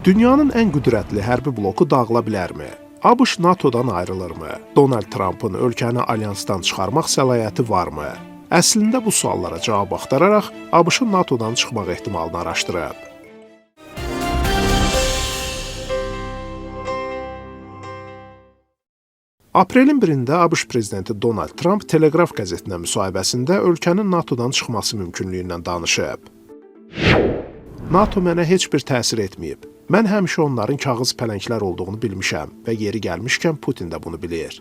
Dünyanın ən qüdrətli hərbi bloku dağıla bilərmi? ABŞ NATO-dan ayrılırmı? Donald Trumpın ölkəni alyansdan çıxarmaq səlahiyyəti varmı? Əslində bu suallara cavab axtararaq ABŞ-ın NATO-dan çıxmaq ehtimalını araşdırıb. Aprelin 1-də ABŞ prezidenti Donald Trump Telegraf qəzetinə müsahibəsində ölkənin NATO-dan çıxması mümkünlüyündən danışıb. NATO mənə heç bir təsir etməyib. Mən həmişə onların kağız pələnglər olduğunu bilmişəm və yeri gəlmişkən Putin də bunu bilir.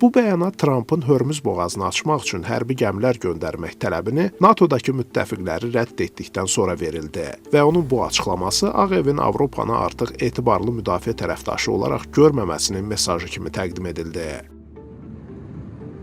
Bu bəyanat Trumpın Hörmüz boğazını açmaq üçün hərbi gəmilər göndərmək tələbini NATO-dakı müttəfiqləri rədd etdikdən sonra verildi və onun bu açıqlaması Ağ Evin Avropanı artıq etibarlı müdafiə tərəfdaşı olaraq görməməsinin mesajı kimi təqdim edildi.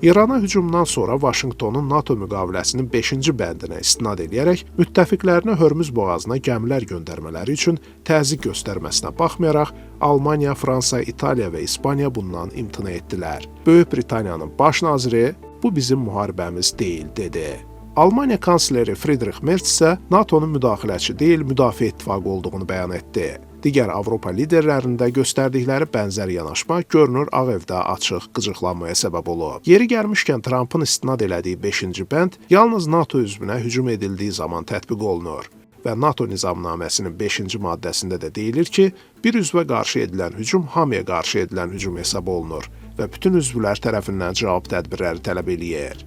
İrana hücumdan sonra Vaşinqtonun NATO müqaviləsinin 5-ci bəndinə istinad edərək müttəfiqlərinə Hörmüz boğazına gəmilər göndərmələri üçün təzyiq göstərməsinə baxmayaraq, Almaniya, Fransa, İtaliya və İspaniya bundan imtina etdilər. Böyük Britaniyanın baş naziri, bu bizim müharibəmiz deyil, dedi. Almaniya kansleri Friedrich Merz isə NATO-nun müdaxiləçi deyil, müdafiə ittifaqı olduğunu bəyan etdi. Digər Avropa liderlərində göstərdikləri bənzər yanaşma görünür Ağ Evdə açıq qıcıqlanmaya səbəb olub. Yeri gəlmişkən Trumpın istinad elədiyi 5-ci bənd yalnız NATO üzvünə hücum edildiyi zaman tətbiq olunur və NATO nizamnaməsinin 5-ci maddəsində də deyilir ki, bir üzvə qarşı edilən hücum hamıya qarşı edilən hücum hesab olunur və bütün üzvlər tərəfindən cavab tədbirləri tələb eləyir.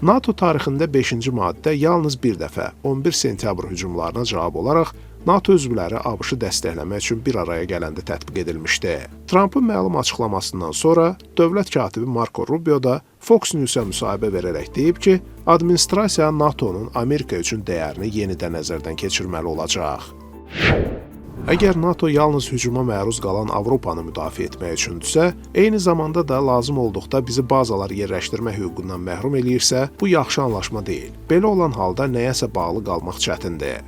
NATO tarixində 5-ci maddə yalnız bir dəfə 11 sentyabr hücumlarına cavab olaraq NATO üzvləri ABŞ-ı dəstəkləmək üçün bir araya gələndə tətbiq edilmişdi. Trumpın məlum açıqlamasından sonra dövlət katibi Marco Rubio da Fox News-a müsahibə verərək deyib ki, administrasiya NATO-nun Amerika üçün dəyərini yenidən nəzərdən keçirməli olacaq. Əgər NATO yalnız hücuma məruz qalan Avropanı müdafiə etmək üçündürsə, eyni zamanda da lazım olduqda bizi bazalar yerləşdirmə hüququndan məhrum eləyirsə, bu yaxşı anlaşma deyil. Belə olan halda nəyəsə bağlı qalmaq çətindir.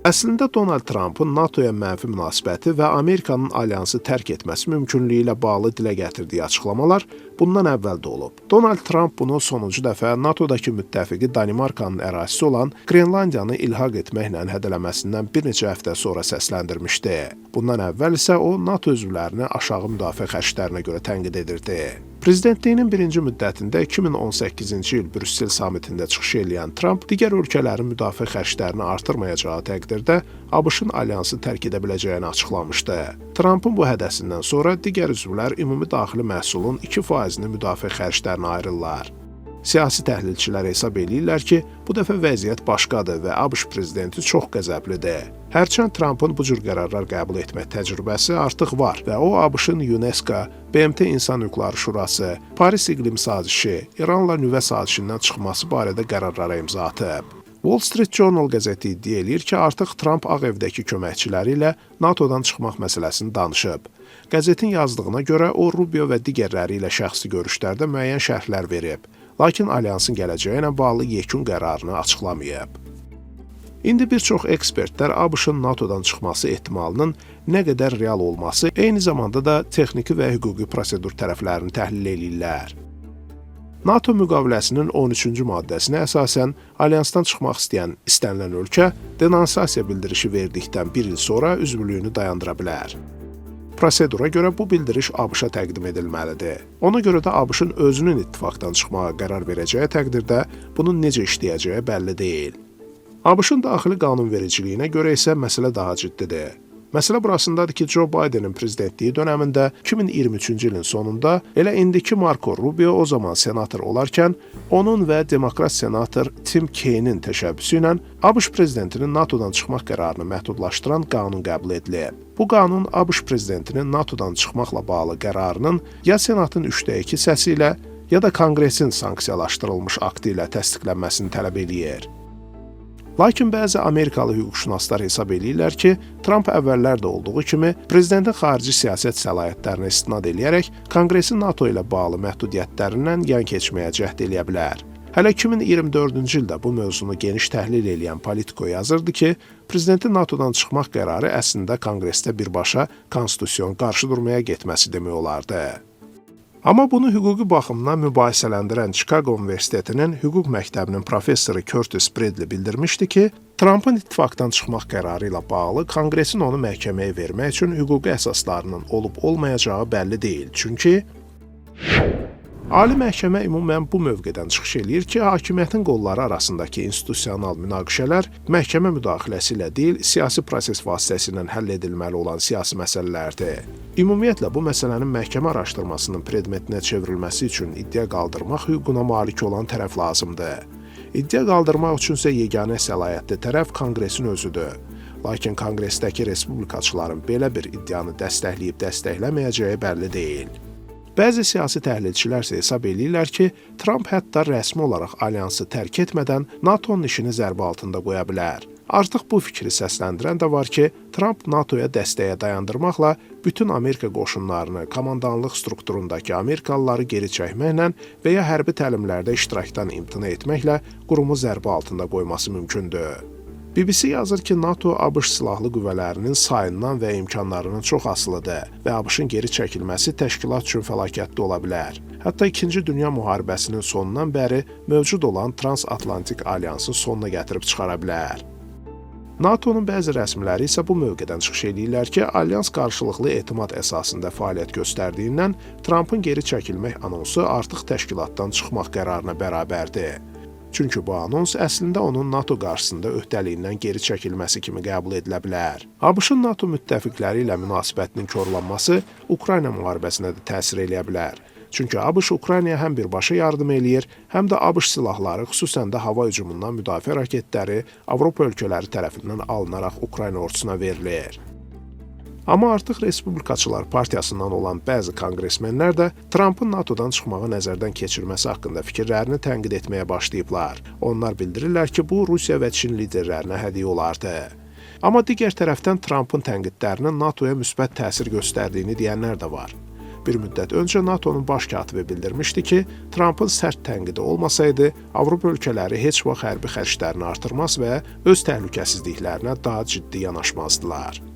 Əslində Donald Trumpın NATO-ya mənfi münasibəti və Amerikanın alyansı tərk etməsi mümkünlüyü ilə bağlı dilə gətirdiyi açıqlamalar bundan əvvəl də olub. Donald Trump bunu sonuncu dəfə NATO-dakı müttəfiqi Danimarkanın ərazisi olan Grenlandiyanı ilhaq etməklə hədələməsindən bir neçə həftə sonra səsləndirmişdi. Bundan əvvəl isə o NATO üzvlərini aşağı müdafiə xərclərinə görə tənqid edirdi. Prezidentliyinin birinci müddətində 2018-ci il Brüssel samitində çıxış eləyən Trump digər ölkələrin müdafiə xərclərini artırmayacağı təqdirdə ABŞ-ın alyansı tərk edə biləcəyini açıqlamışdı. Trumpın bu hədəsindən sonra digər üzvlər ümumi daxili məhsulun 2%-ni müdafiə xərclərinə ayırırlar. Siyasi təhlilçilər hesab eləyirlər ki, bu dəfə vəziyyət başqadır və ABŞ prezidenti çox qəzəblidir. Hərçənd Trumpın bu cür qərarlar qəbul etmək təcrübəsi artıq var və o ABŞ-ın UNESCO, BMT İnsan Hüquqları Şurası, Paris İqlim Sazişi, İranla nüvə sazişindən çıxması barədə qərarlara imza atıb. Wall Street Journal qəzeti iddia eləyir ki, artıq Trump Ağ Evdəki köməkçiləri ilə NATO-dan çıxmaq məsələsini danışıb. Qəzetin yazdığına görə o, Rubio və digərləri ilə şəxsi görüşlərdə müəyyən şərhlər verib, lakin alyansın gələcəyi ilə bağlı yekun qərarını açıqlamayıb. İndi bir çox ekspertlər ABŞ-ın NATO-dan çıxması ehtimalının nə qədər real olması, eyni zamanda da texniki və hüquqi prosedur tərəflərini təhlil eləyirlər. NATO müqaviləsinin 13-cü maddəsinə əsasən alyansdan çıxmaq istənilən ölkə denonsasiya bildirişi verdikdən bir il sonra üzvlüyünü dayandıra bilər. Prosedura görə bu bildiriş ABŞ-a təqdim edilməlidir. Ona görə də ABŞ-ın özünün ittifaqdan çıxmağa qərar verəcəyi təqdirdə bunun necə işləyəcəyi bəlli deyil. ABŞ-ın daxili qanunvericiliyinə görə isə məsələ daha ciddidir. Məsələ burasındadır ki, Joe Bidenin prezidentliyi dönəmində 2023-cü ilin sonunda elə indiki Marco Rubio o zaman senator olarkən, onun və demokrat senator Tim Kaine'in təşəbbüsü ilə ABŞ prezidentinin NATO-dan çıxmaq qərarını məhdudlaşdıran qanun qəbul edilib. Bu qanun ABŞ prezidentinin NATO-dan çıxmaqla bağlı qərarının ya Senatın 3/2 səsi ilə, ya da Konqresin sanksiyalaşdırılmış aktı ilə təsdiqlənməsini tələb eləyir. Lakin bəzi Amerikalı hüquqşünaslar hesab eləyirlər ki, Trump əvvəllər də olduğu kimi prezidentin xarici siyasət səlahiyyətlərinə istinad eləyərək Konqresin NATO ilə bağlı məhdudiyyətlərindən yan keçməyə cəhd eləyə bilər. Hələ 2024-cü ildə bu mövzunu geniş təhlil eləyən Politico yazırdı ki, prezidentin NATO-dan çıxmaq qərarı əslində Konqresdə birbaşa konstitusiyon qarşı durmaya getməsi demək olardı. Amma bunu hüquqi baxımdan mübahisələndirən Chicago Universitetinin hüquq məktəbinin professoru Curtis Bradley bildirmişdi ki, Trumpın ittifaqdan çıxmaq qərarı ilə bağlı Konqresin onu məhkəməyə vermək üçün hüquqi əsaslarının olub-olmayacağı bəlli deyil. Çünki Ali Məhkəmə ümumən bu mövqedən çıxış eləyir ki, hakimiyyətin qolları arasındakı institusional münaqişələr məhkəmə müdaxiləsi ilə deyil, siyasi proses vasitəsilə həll edilməli olan siyasi məsələlərdir. Ümumiyyətlə, bu məsələnin məhkəmə araşdırmasının predmetinə çevrilməsi üçün iddia qaldırmaq hüququna malik olan tərəf lazımdır. İddia qaldırmaq üçünsə yeganə səlahiyyətli tərəf Konqresin özüdür. Lakin Konqresdəki respublikaçıların belə bir iddianı dəstəkləyib-dəstəkləməyəcəyi bəlli deyil. Bəzi siyasi təhlilçilər isə hesab eləyirlər ki, Trump hətta rəsmi olaraq alyansı tərk etmədən NATO-nun işini zərbə altında qoya bilər. Artıq bu fikri səsləndirən də var ki, Trump NATO-ya dəstəyə dayandırmaqla bütün Amerika qoşunlarını, komandanlıq strukturundakı Amerikalıları geri çəkməklə və ya hərbi təlimlərdə iştirakdan imtina etməklə qurumu zərbə altında qoyması mümkündür. BBC yazır ki, NATO ABŞ silahlı qüvvələrinin sayından və imkanlarının çox asılıdır və ABŞ-ın geri çəkilməsi təşkilat üçün fəlakətli ola bilər. Hətta 2-ci Dünya müharibəsinin sonundan bəri mövcud olan Transatlantik Alyansın sonuna gətirib çıxara bilər. NATO-nun bəzi rəsmiləri isə bu mövqedən çıxış eləyirlər ki, alyans qarşılıqlı etimad əsasında fəaliyyət göstərdiyindən Trumpın geri çəkilmək anonsu artıq təşkilatdan çıxmaq qərarına bərabərdir. Çünki bu anons əslində onun NATO qarşısında öhdəliyindən geri çəkilməsi kimi qəbul edilə bilər. ABŞ-ın NATO müttəfiqləri ilə münasibətinin korlanması Ukrayna müharibəsinə də təsir eləyə bilər. Çünki ABŞ Ukraynaya həm birbaşa yardım eləyir, həm də ABŞ silahları, xüsusən də hava hücumundan müdafiə raketləri Avropa ölkələri tərəfindən alınaraq Ukrayna ordusuna verilir. Amma artıq Respublikaçılar partiyasından olan bəzi konqresmenlər də Trumpın NATO-dan çıxmağı nəzərdən keçirməsi haqqında fikirlərini tənqid etməyə başlayıblar. Onlar bildirirlər ki, bu Rusiya və Çin liderlərinə hədiyyə olardı. Amma digər tərəfdən Trumpın tənqidlərinin NATO-ya müsbət təsir göstərdiyini deyənlər də var. Bir müddət öncə NATO-nun baş katibi bildirmişdi ki, Trumpın sərt tənqidi olmasaydı, Avropa ölkələri heç vaxt hərbi xərclərini artırmaz və öz təhlükəsizliklərinə daha ciddi yanaşmazdılar.